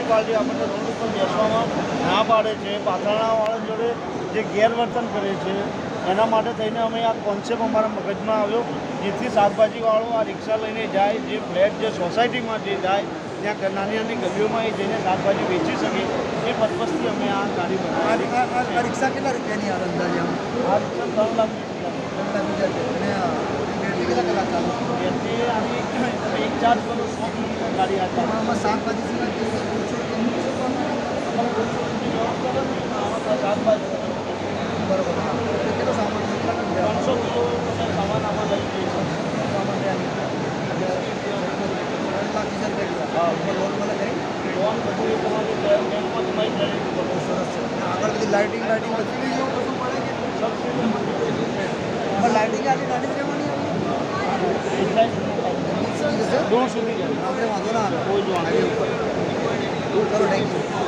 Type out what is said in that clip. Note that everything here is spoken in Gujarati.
મ્યુનિસિપાલિટી આપણને રોડ ઉપર બેસવામાં ના પાડે છે, પાથરણાવાળા જોડે જે ગેરવર્તન કરે છે, એના માટે થઈને અમે આ કોન્સેપ્ટ અમારા મગજમાં આવ્યો, જેથી શાકભાજીવાળો આ રિક્ષા લઈને જાય, જે ફ્લેટ જે સોસાયટીમાં જે જાય ત્યાં નાની નાની ગલીઓમાં એ જઈને શાકભાજી વેચી શકે એ પર્પઝથી અમે આ ગાડી બનાવી. આ રિક્ષા કેટલા રૂપિયાની આવે અંદાજે? આ રિક્ષા 3 લાખ કેટલા કલાક ચાલુ? એથી આની તમે એક ચાર્જ કરો 100 કિલોમીટર ગાડી આ ચાલે. આમાં શાકભાજી સિવાય શાકભાજી બરોબર. કેટલો સામાન? 300 કિલો સામાન આમાં લઈ જઈએ છીએ. હા, લોન મળે ખરી? લોન બધું એ તમારી બેંકમાં તમારી ક્રેડિટ કરો. સરસ છે. આગળ બધી લાઇટિંગ બધી જેવું કશું મળે કે સબસિડી પણ લાઇટિંગ આટલી નાની જ રહેવાની દૂર સુધી જાય. આપણે વાંધો ના આવે. કોઈ જ વાંધો નહીં. ચલો થેન્ક યુ.